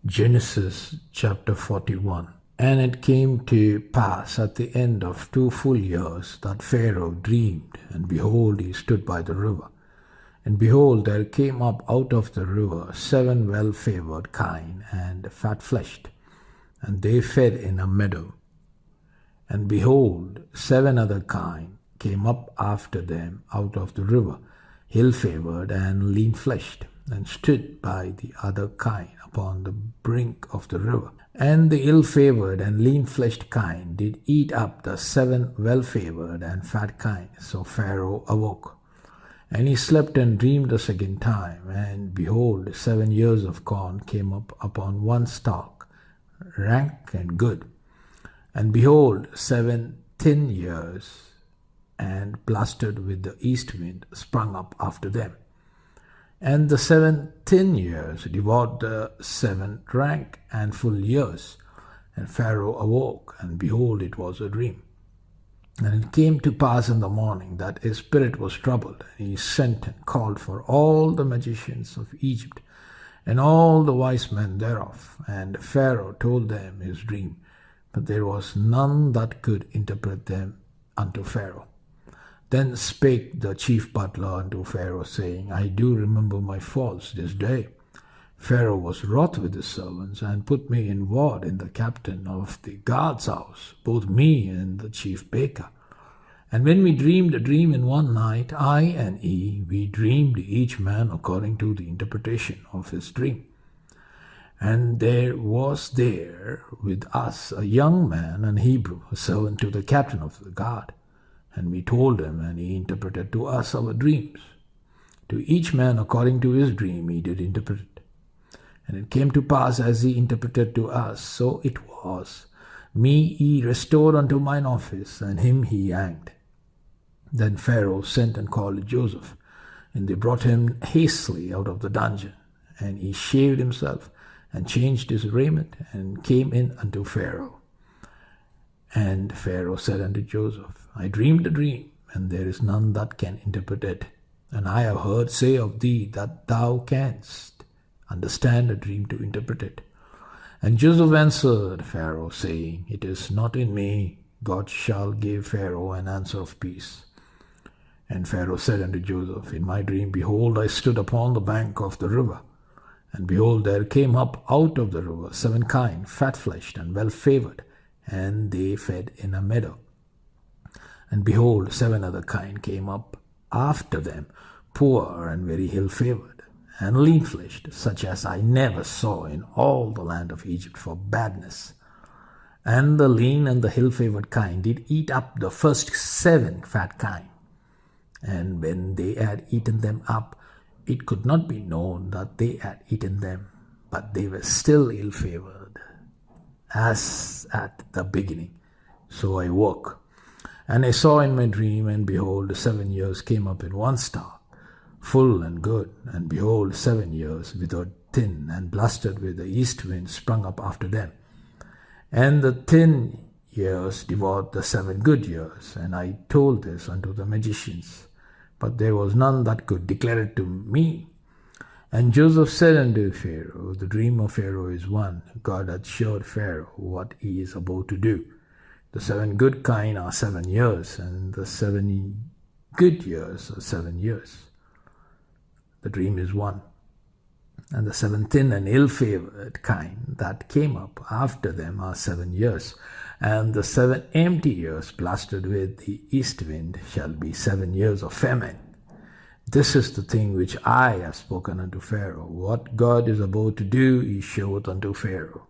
Genesis chapter 41. And it came to pass at the end of 2 full years that Pharaoh dreamed, and behold, he stood by the river. And behold, there came up out of the river 7 well-favored kine and fat-fleshed, and they fed in a meadow. And behold, 7 other kine came up after them out of the river, ill-favored and lean-fleshed, and stood by the other kine upon the brink of the river. And the ill-favored and lean-fleshed kine did eat up the 7 well-favored and fat kine. So Pharaoh awoke. And he slept and dreamed the second time, and behold, 7 years of corn came up upon one stalk, rank and good. And behold, 7 thin years, and blasted with the east wind, sprung up after them. And the 7 thin years devoured the 7 rank and full years. And Pharaoh awoke, and behold, it was a dream. And it came to pass in the morning that his spirit was troubled, and he sent and called for all the magicians of Egypt, and all the wise men thereof. And Pharaoh told them his dream, but there was none that could interpret them unto Pharaoh. Then spake the chief butler unto Pharaoh, saying, I do remember my faults this day. Pharaoh was wroth with his servants, and put me in ward in the captain of the guard's house, both me and the chief baker. And when we dreamed a dream in one night, I and he, we dreamed each man according to the interpretation of his dream. And there was there with us a young man, an Hebrew, a servant to the captain of the guard. And we told him, and he interpreted to us our dreams. To each man according to his dream he did interpret it. And it came to pass as he interpreted to us, so it was. Me he restored unto mine office, and him he hanged. Then Pharaoh sent and called Joseph, and they brought him hastily out of the dungeon. And he shaved himself, and changed his raiment, and came in unto Pharaoh. And Pharaoh said unto Joseph, I dreamed a dream, and there is none that can interpret it. And I have heard say of thee that thou canst understand a dream to interpret it. And Joseph answered Pharaoh, saying, It is not in me. God shall give Pharaoh an answer of peace. And Pharaoh said unto Joseph, In my dream, behold, I stood upon the bank of the river. And behold, there came up out of the river 7 kine, fat-fleshed and well-favored, and they fed in a meadow. And behold, 7 other kine came up after them, poor and very ill-favored, and lean-fleshed, such as I never saw in all the land of Egypt for badness. And the lean and the ill-favored kine did eat up the first 7 fat kine. And when they had eaten them up, it could not be known that they had eaten them, but they were still ill-favored, as at the beginning. So I woke, and I saw in my dream, and behold, 7 years came up in one star, full and good, and behold, 7 years withered thin, and blasted with the east wind sprung up after them. And the thin years devoured the 7 good years. And I told this unto the magicians, but there was none that could declare it to me. And Joseph said unto Pharaoh, The dream of Pharaoh is one. God hath showed Pharaoh what he is about to do. The 7 good kine are 7 years, and the 7 good years are 7 years. The dream is one. And the 7 thin and ill-favored kine that came up after them are 7 years. And the 7 empty years blasted with the east wind shall be 7 years of famine. This is the thing which I have spoken unto Pharaoh. What God is about to do, he showeth unto Pharaoh.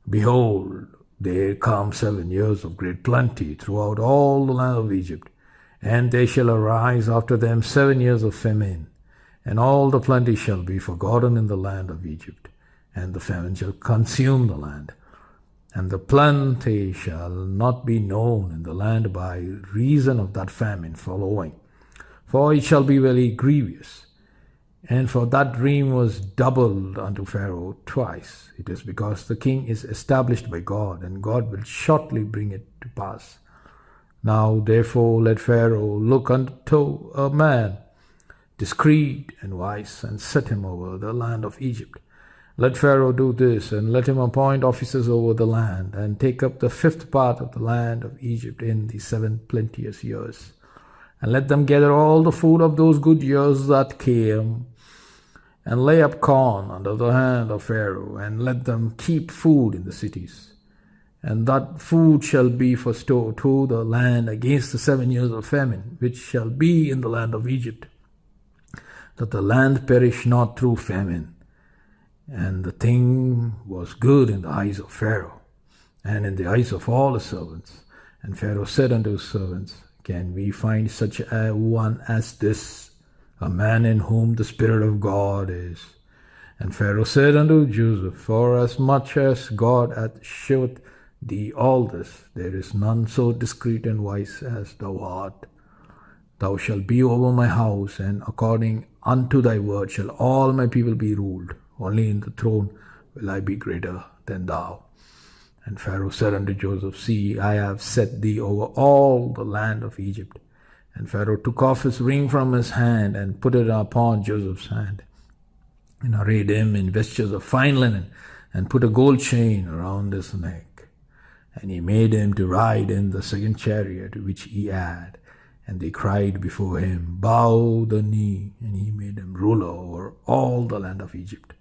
Behold, there come 7 years of great plenty throughout all the land of Egypt, and there shall arise after them 7 years of famine, and all the plenty shall be forgotten in the land of Egypt, and the famine shall consume the land. And the plenty shall not be known in the land by reason of that famine following, for it shall be very grievous. And for that dream was doubled unto Pharaoh twice. It is because the king is established by God, and God will shortly bring it to pass. Now therefore let Pharaoh look unto a man discreet and wise, and set him over the land of Egypt. Let Pharaoh do this, and let him appoint officers over the land, and take up the fifth part of the land of Egypt in the 7 plenteous years. And let them gather all the food of those good years that came, and lay up corn under the hand of Pharaoh, and let them keep food in the cities. And that food shall be for store to the land against the 7 years of famine, which shall be in the land of Egypt, that the land perish not through famine. And the thing was good in the eyes of Pharaoh, and in the eyes of all his servants. And Pharaoh said unto his servants, Can we find such a one as this, a man in whom the Spirit of God is? And Pharaoh said unto Joseph, Forasmuch as God hath shewed thee all this, there is none so discreet and wise as thou art. Thou shalt be over my house, and according unto thy word shall all my people be ruled. Only in the throne will I be greater than thou. And Pharaoh said unto Joseph, See, I have set thee over all the land of Egypt. And Pharaoh took off his ring from his hand, and put it upon Joseph's hand, and arrayed him in vestures of fine linen, and put a gold chain around his neck. And he made him to ride in the second chariot which he had. And they cried before him, Bow the knee. And he made him ruler over all the land of Egypt.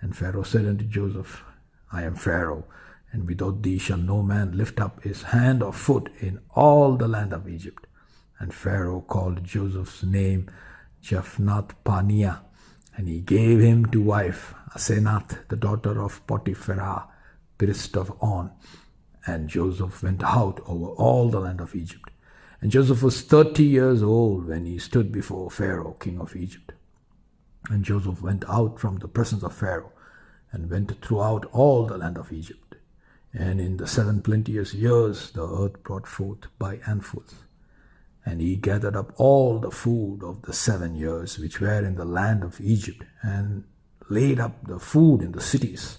And Pharaoh said unto Joseph, I am Pharaoh, and without thee shall no man lift up his hand or foot in all the land of Egypt. And Pharaoh called Joseph's name Japhnath-Paneah, and he gave him to wife Asenath, the daughter of Potiphera, priest of On. And Joseph went out over all the land of Egypt. And Joseph was 30 years old when he stood before Pharaoh, king of Egypt. And Joseph went out from the presence of Pharaoh, and went throughout all the land of Egypt. And in the 7 plenteous years the earth brought forth by handfuls. And he gathered up all the food of the 7 years which were in the land of Egypt, and laid up the food in the cities.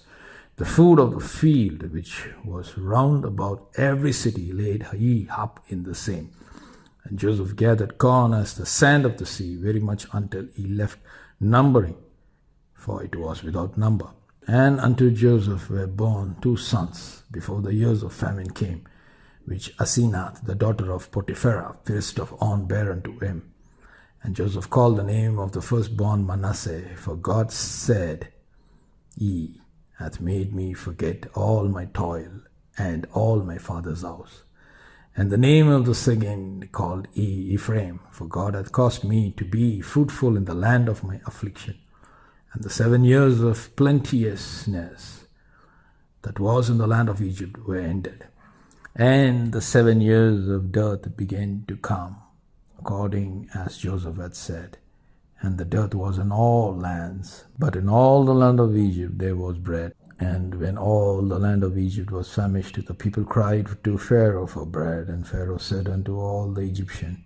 The food of the field which was round about every city laid he up in the same. And Joseph gathered corn as the sand of the sea, very much until he left numbering, for it was without number. And unto Joseph were born 2 sons before the years of famine came, which Asenath, the daughter of Potiphera, priest of On, bare unto him. And Joseph called the name of the firstborn Manasseh, for God said, He hath made me forget all my toil and all my father's house. And the name of the second called he Ephraim, for God hath caused me to be fruitful in the land of my affliction. And the 7 years of plenteousness that was in the land of Egypt were ended. And the 7 years of dearth began to come, according as Joseph had said. And the dearth was in all lands, but in all the land of Egypt there was bread. And when all the land of Egypt was famished, the people cried to Pharaoh for bread. And Pharaoh said unto all the Egyptians,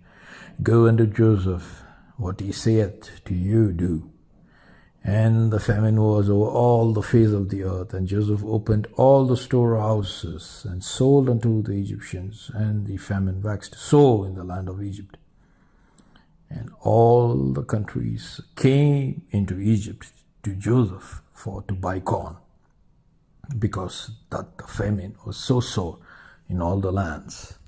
Go unto Joseph, what he saith to you do. And the famine was over all the face of the earth. And Joseph opened all the storehouses, and sold unto the Egyptians. And the famine waxed so in the land of Egypt. And all the countries came into Egypt to Joseph for to buy corn, because that the famine was so sore in all the lands.